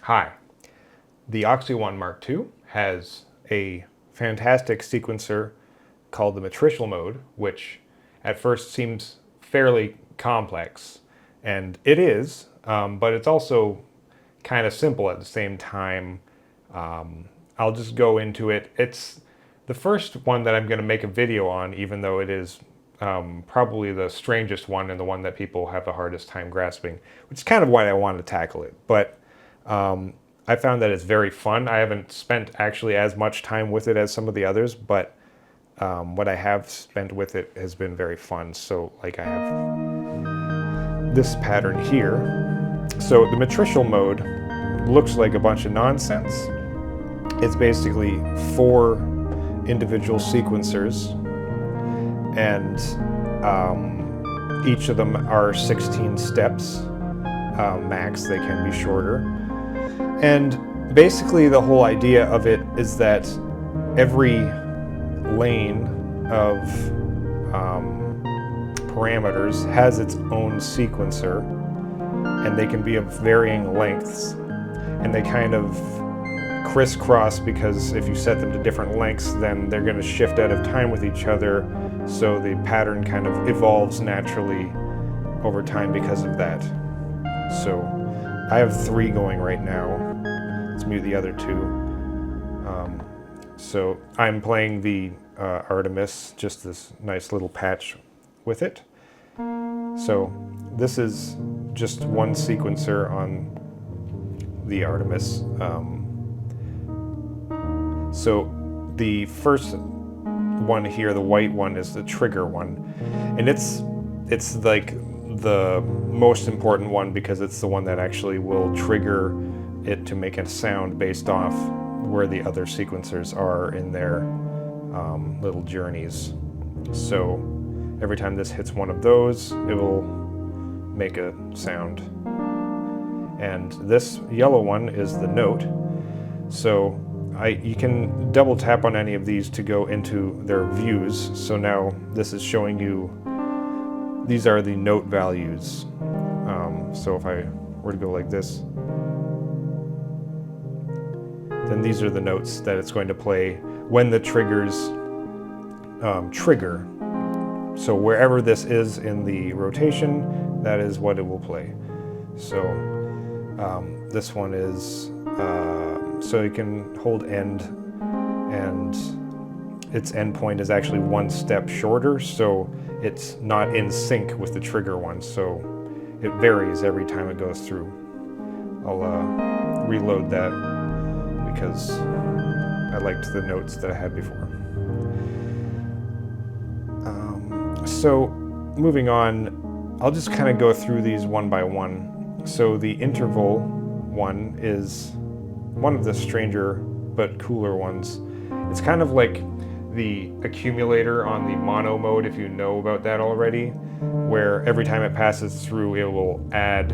Hi. The Oxi One Mk2 has a fantastic sequencer called the matricial mode, which at first seems fairly complex, and it is, but it's also kind of simple at the same time. I'll just go into it. It's the first one that I'm going to make a video on, even though it is probably the strangest one and the one that people have the hardest time grasping, which is kind of why I wanted to tackle it. But I found that it's very fun. I haven't spent actually as much time with it as some of the others, but what I have spent with it has been very fun. So like I have this pattern here. So the matricial mode looks like a bunch of nonsense. It's basically 4 individual sequencers, and each of them are 16 steps max. They can be shorter. And basically the whole idea of it is that every lane of parameters has its own sequencer, and they can be of varying lengths, and they kind of crisscross because if you set them to different lengths, then they're going to shift out of time with each other, so the pattern kind of evolves naturally over time because of that. So I have 3 going right now. Let's mute the other 2. So I'm playing the Artemis, just this nice little patch with it. So this is just one sequencer on the Artemis. So the first one here, the white one, is the trigger one, and it's like the most important one because it's the one that actually will trigger it to make a sound based off where the other sequencers are in their little journeys. So every time this hits one of those, it will make a sound. And this yellow one is the note. So you can double tap on any of these to go into their views. So now this is showing you, these are the note values. So if I were to go like this, then these are the notes that it's going to play when the triggers trigger. So wherever this is in the rotation, that is what it will play. So this one is, so you can hold end, and its end point is actually 1 step shorter, so it's not in sync with the trigger one, so it varies every time it goes through. I'll reload that because I liked the notes that I had before. So moving on, I'll just kind of go through these one by one. So the interval one is one of the stranger but cooler ones. It's kind of like the accumulator on the mono mode, if you know about that already, where every time it passes through, it will add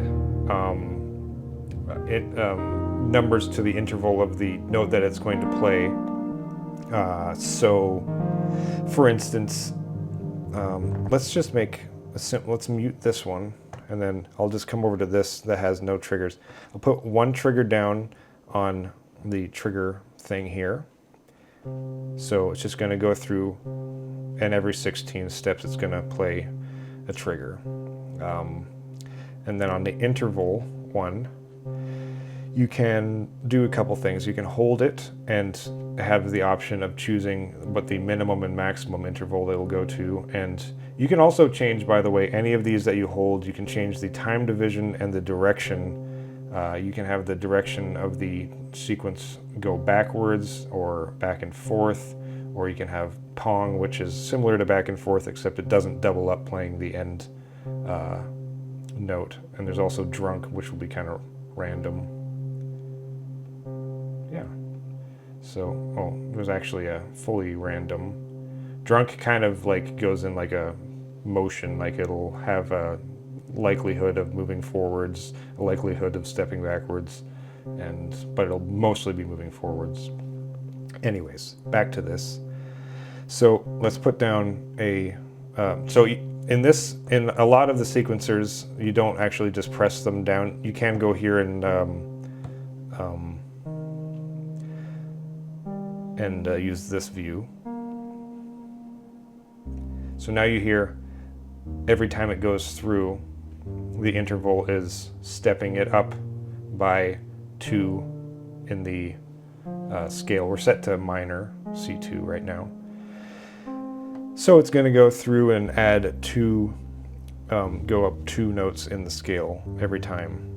numbers to the interval of the note that it's going to play. So, for instance, let's just make let's mute this one, and then I'll just come over to this that has no triggers. I'll put 1 trigger down on the trigger thing here. So it's just going to go through, and every 16 steps it's going to play a trigger. And then on the interval one, you can do a couple things. You can hold it and have the option of choosing what the minimum and maximum interval it'll go to. And you can also change, by the way, any of these that you hold, you can change the time division and the direction. You can have the direction of the sequence go backwards or back and forth, or you can have Pong, which is similar to back and forth, except it doesn't double up playing the end note. And there's also Drunk, which will be kind of random. Yeah. So, oh, there's actually a fully random. Drunk kind of like goes in like a motion, like it'll have a likelihood of moving forwards, a likelihood of stepping backwards, but it'll mostly be moving forwards. Anyways, back to this. So let's put down a, in a lot of the sequencers, you don't actually just press them down. You can go here and use this view. So now you hear every time it goes through, the interval is stepping it up by 2 in the scale. We're set to minor C2 right now. So it's going to go through and add 2, go up 2 notes in the scale every time.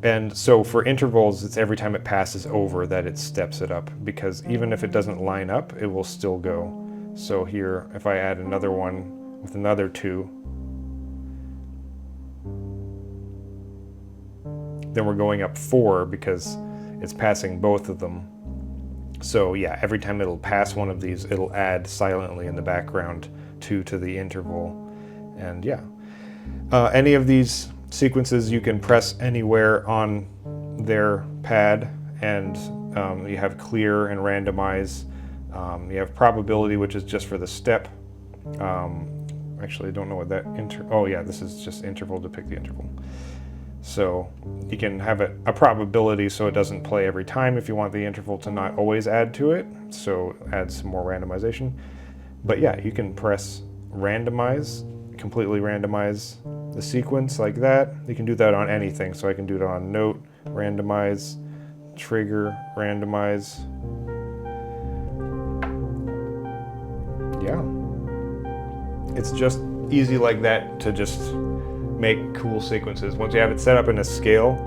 And so for intervals, it's every time it passes over that it steps it up, because even if it doesn't line up, it will still go. So here, if I add another one with another 2, then we're going up 4 because it's passing both of them. So yeah, every time it'll pass one of these, it'll add silently in the background 2 to the interval. And yeah, any of these sequences you can press anywhere on their pad, and you have clear and randomize. You have probability, which is just for the step. Actually, I don't know what that oh yeah, this is just interval to pick the interval. So you can have a probability so it doesn't play every time if you want the interval to not always add to it. So add some more randomization. But yeah, you can press randomize, completely randomize the sequence like that. You can do that on anything. So I can do it on note, randomize, trigger, randomize. Yeah. It's just easy like that to just make cool sequences. Once you have it set up in a scale,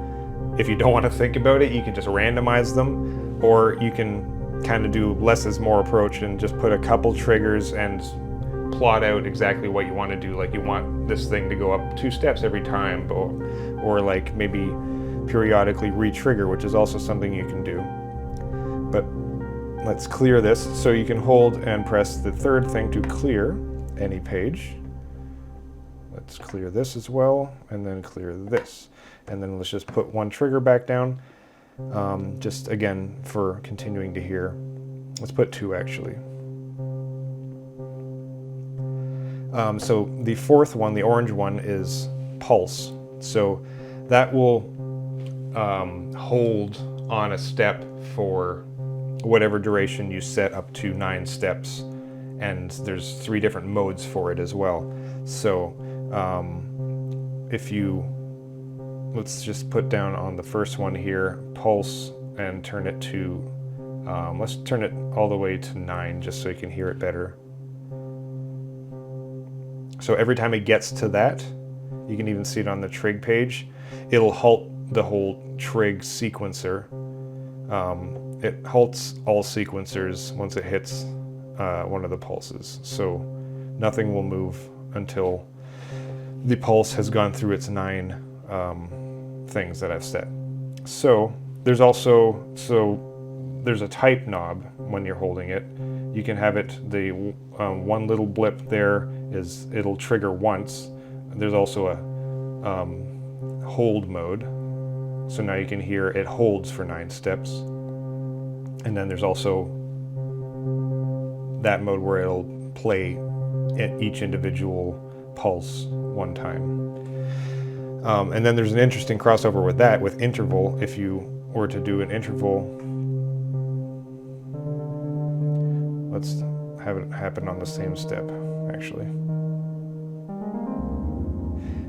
if you don't want to think about it, you can just randomize them, or you can kind of do less is more approach and just put a couple triggers and plot out exactly what you want to do. Like you want this thing to go up 2 steps every time, or like maybe periodically re-trigger, which is also something you can do. But let's clear this. So you can hold and press the third thing to clear any page. Let's clear this as well, and then clear this. And then let's just put 1 trigger back down, just again for continuing to hear. Let's put 2 actually. So the 4th one, the orange one, is pulse. So that will hold on a step for whatever duration you set, up to 9 steps. And there's 3 different modes for it as well. So if you, let's just put down on the first one here, pulse, and turn it to, let's turn it all the way to 9 just so you can hear it better. So every time it gets to that, you can even see it on the Trig page, it'll halt the whole Trig sequencer. It halts all sequencers once it hits one of the pulses. So nothing will move until the pulse has gone through its 9 things that I've set. So there's also, there's a type knob when you're holding it. You can have it, the one little blip there is, it'll trigger once. There's also a hold mode. So now you can hear it holds for 9 steps. And then there's also that mode where it'll play at each individual pulse 1 time. And then there's an interesting crossover with that, with interval. If you were to do an interval, let's have it happen on the same step, actually.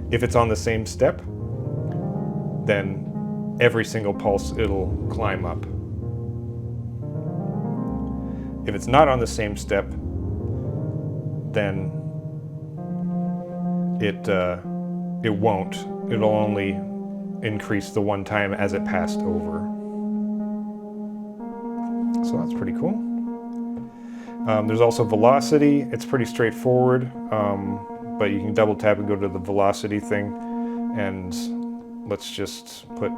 If it's on the same step, then every single pulse it'll climb up. If it's not on the same step, then it won't. It'll only increase the 1 time as it passed over. So that's pretty cool. There's also velocity. It's pretty straightforward, but you can double tap and go to the velocity thing, and let's just put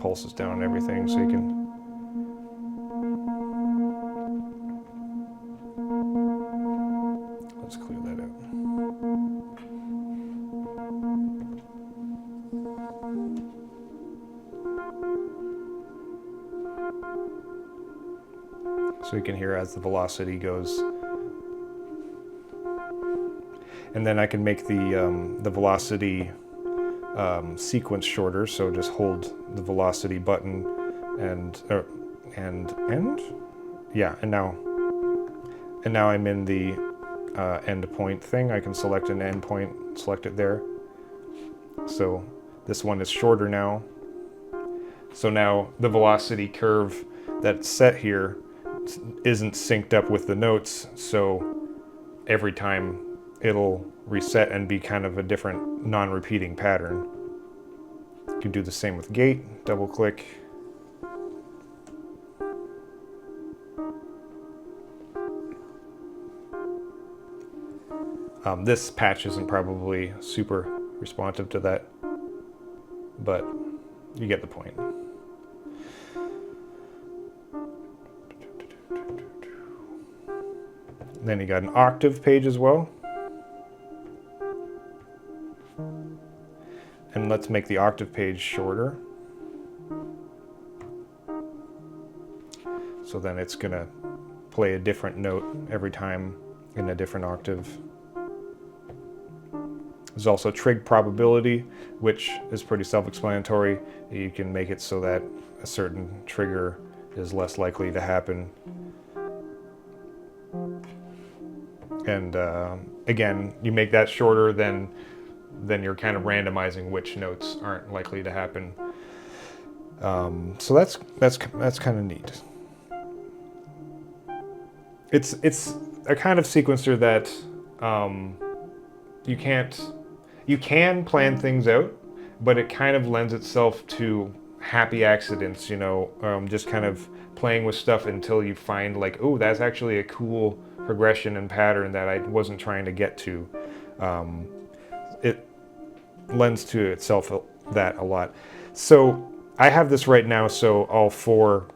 pulses down and everything so you can. Let's clear that out. So you can hear as the velocity goes. And then I can make the velocity sequence shorter, so just hold the velocity button and yeah, and now I'm in the endpoint thing. I can select an endpoint, select it there. So this one is shorter now. So now the velocity curve that's set here isn't synced up with the notes, so every time it'll reset and be kind of a different non-repeating pattern. You can do the same with gate, double click. This patch isn't probably super responsive to that, but you get the point. Then you got an octave page as well. And let's make the octave page shorter. So then it's gonna play a different note every time in a different octave. There's also trig probability, which is pretty self-explanatory. You can make it so that a certain trigger is less likely to happen. And again, you make that shorter, then you're kind of randomizing which notes aren't likely to happen. So that's kind of neat. It's a kind of sequencer that you can plan things out, but it kind of lends itself to happy accidents, you know, just kind of playing with stuff until you find like, oh, that's actually a cool progression and pattern that I wasn't trying to get to. It lends to itself that a lot. So I have this right now, so all four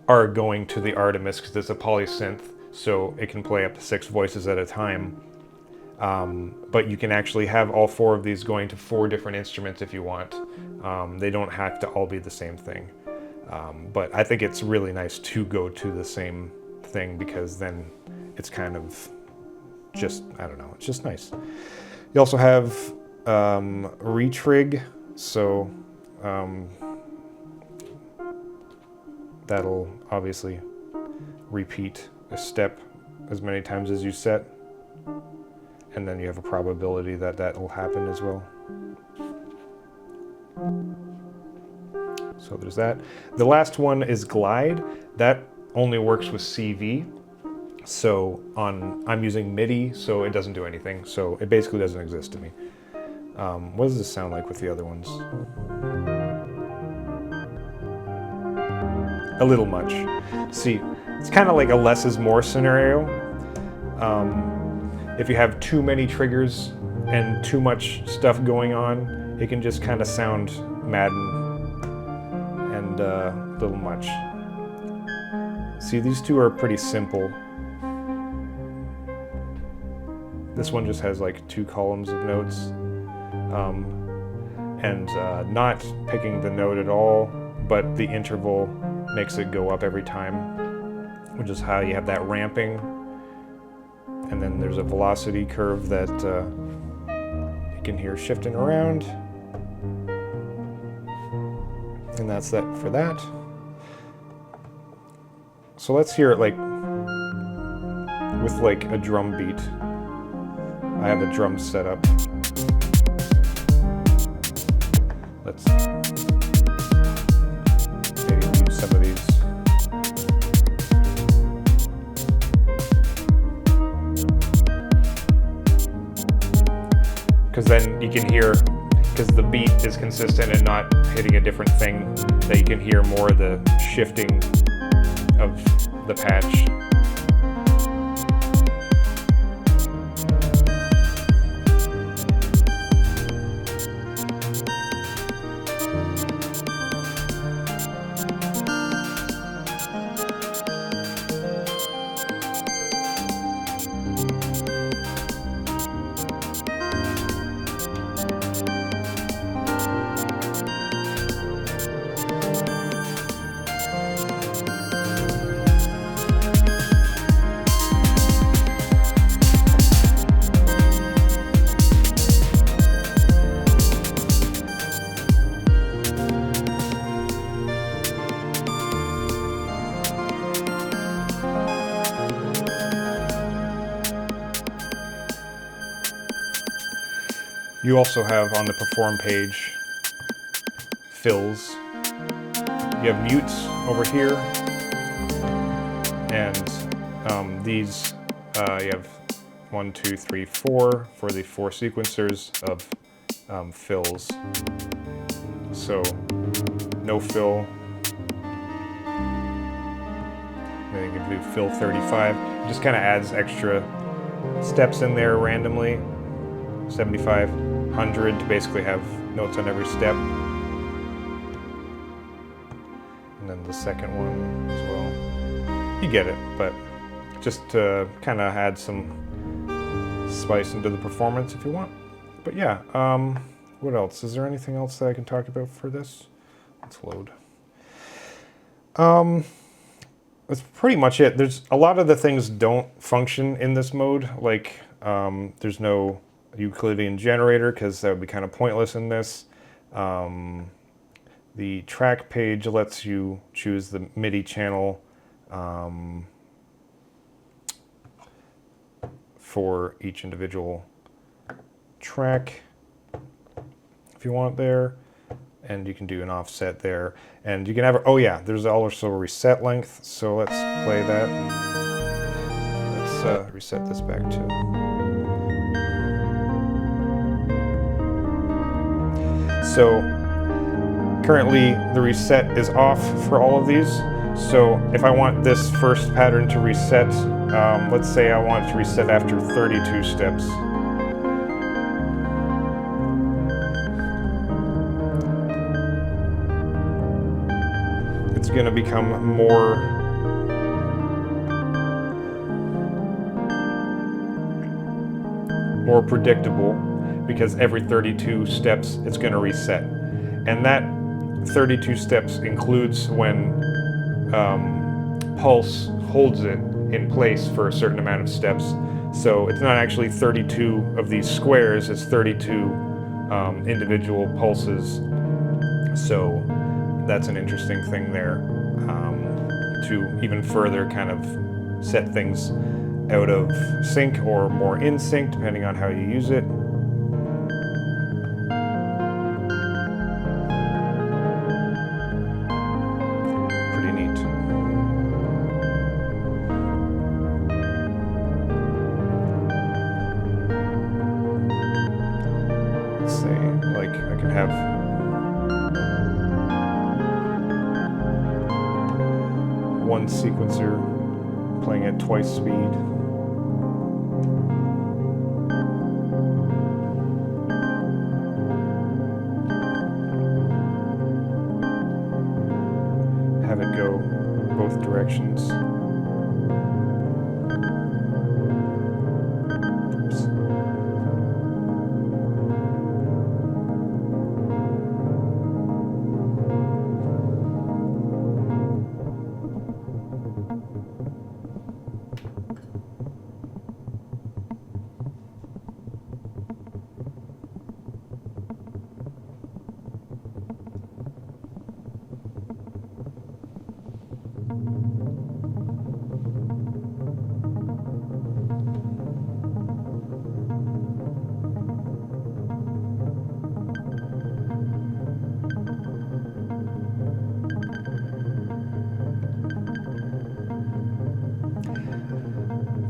are going to the Artemis because it's a polysynth, so it can play up to 6 voices at a time. But you can actually have all 4 of these going to 4 different instruments if you want. They don't have to all be the same thing. But I think it's really nice to go to the same thing because then it's kind of just, I don't know, it's just nice. You also have retrig, so that'll obviously repeat a step as many times as you set. And then you have a probability that that will happen as well. So there's that. The last one is glide. That only works with CV. So I'm using MIDI, so it doesn't do anything. So it basically doesn't exist to me. What does this sound like with the other ones? A little much. See, it's kind of like a less is more scenario. If you have too many triggers and too much stuff going on, it can just kind of sound maddened and a little much. See, these two are pretty simple. This one just has like 2 columns of notes, and not picking the note at all, but the interval makes it go up every time, which is how you have that ramping. And then there's a velocity curve that you can hear shifting around. And that's that for that. So let's hear it like with like a drum beat. I have a drum set up. Let's maybe use some of these. Because then you can hear, because the beat is consistent and not hitting a different thing, that you can hear more of the shifting of the patch. You also have on the perform page fills. You have mutes over here, and these you have 1, 2, 3, 4 for the 4 sequencers of fills. So no fill. Then you can do fill 35. It just kind of adds extra steps in there randomly. 75, 100 to basically have notes on every step. And then the second one as well. You get it, but just to kind of add some spice into the performance if you want. But yeah, what else? Is there anything else that I can talk about for this? Let's load. That's pretty much it. There's a lot of the things don't function in this mode, like there's no Euclidean generator because that would be kind of pointless in this. The track page lets you choose the MIDI channel for each individual track if you want there, and you can do an offset there, and you can have, oh yeah, there's also a reset length, so let's play that. Let's reset this back too. So currently the reset is off for all of these, so if I want this first pattern to reset, let's say I want it to reset after 32 steps. It's going to become more predictable because every 32 steps it's going to reset. And that 32 steps includes when Pulse holds it in place for a certain amount of steps. So it's not actually 32 of these squares, it's 32 individual pulses. So that's an interesting thing there, to even further kind of set things out of sync or more in sync, depending on how you use it. Pretty neat. Let's say, like, I can have one sequencer playing at twice speed. Have it go both directions. Oops.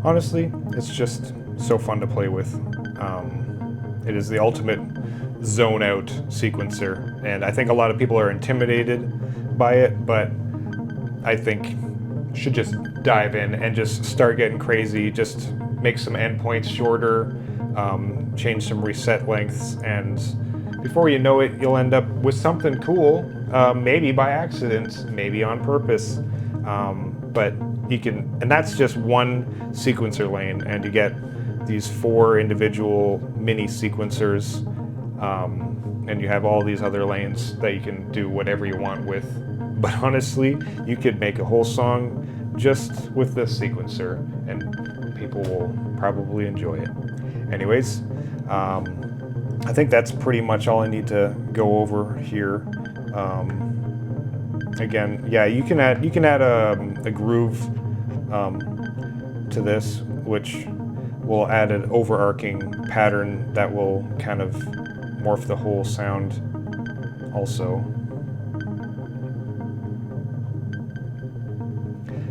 Honestly, it's just so fun to play with. It is the ultimate zone out sequencer, and I think a lot of people are intimidated by it, but I think should just dive in and just start getting crazy, just make some endpoints shorter, change some reset lengths, and before you know it, you'll end up with something cool, maybe by accident, maybe on purpose, but you can, and that's just one sequencer lane, and you get these 4 individual mini sequencers, and you have all these other lanes that you can do whatever you want with. But honestly, you could make a whole song just with this sequencer, and people will probably enjoy it. Anyways, I think that's pretty much all I need to go over here. Again, yeah, you can add a groove to this, which will add an overarching pattern that will kind of morph the whole sound also.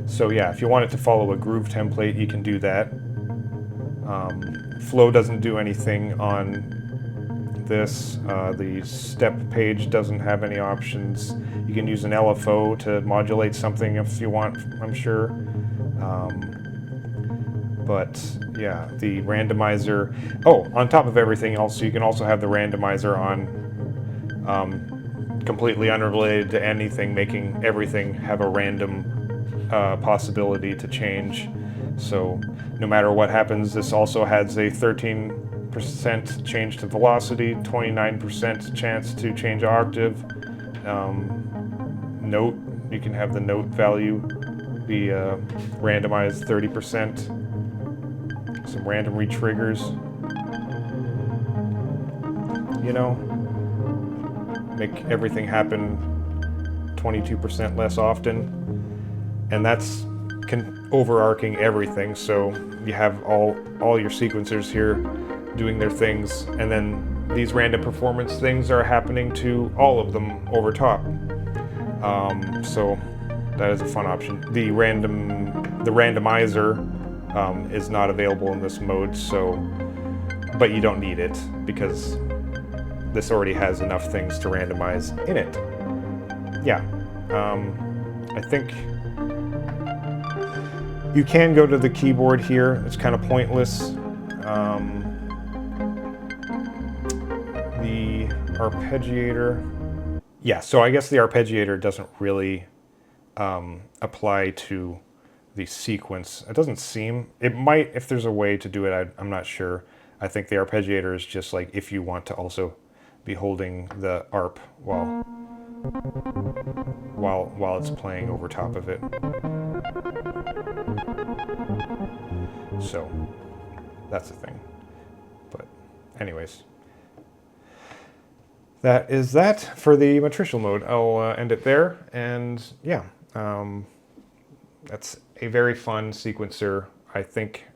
So yeah, if you want it to follow a groove template, you can do that. Flow doesn't do anything on this. The step page doesn't have any options. You can use an LFO to modulate something if you want, I'm sure. But yeah, the randomizer. Oh, on top of everything else, you can also have the randomizer on, completely unrelated to anything, making everything have a random possibility to change. So no matter what happens, this also has a 13% change to velocity, 29% chance to change octave. Note, you can have the note value be randomized 30%. Some random retriggers. You know, make everything happen 22% less often. And that's overarching everything, so you have all your sequencers here doing their things, and then these random performance things are happening to all of them over top. So that is a fun option. The randomizer is not available in this mode, so, but you don't need it because this already has enough things to randomize in it. Yeah, I think you can go to the keyboard here. It's kind of pointless. The arpeggiator. Yeah, so I guess the arpeggiator doesn't really apply to the sequence. It doesn't seem. It might if there's a way to do it. I'm not sure. I think the arpeggiator is just like if you want to also be holding the arp while it's playing over top of it. So that's the thing. But anyways, that is that for the matricial mode. I'll end it there, and yeah, that's a very fun sequencer. I think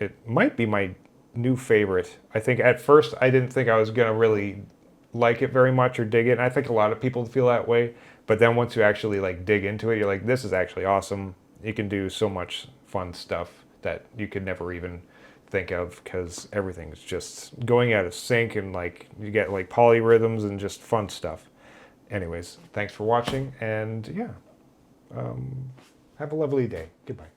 it might be my new favorite. I think at first I didn't think I was gonna really like it very much or dig it, and I think a lot of people feel that way, but then once you actually like dig into it, you're like, this is actually awesome. You can do so much fun stuff that you could never even think of because everything's just going out of sync, and like you get like polyrhythms and just fun stuff. Anyways, thanks for watching, and yeah, have a lovely day. Goodbye.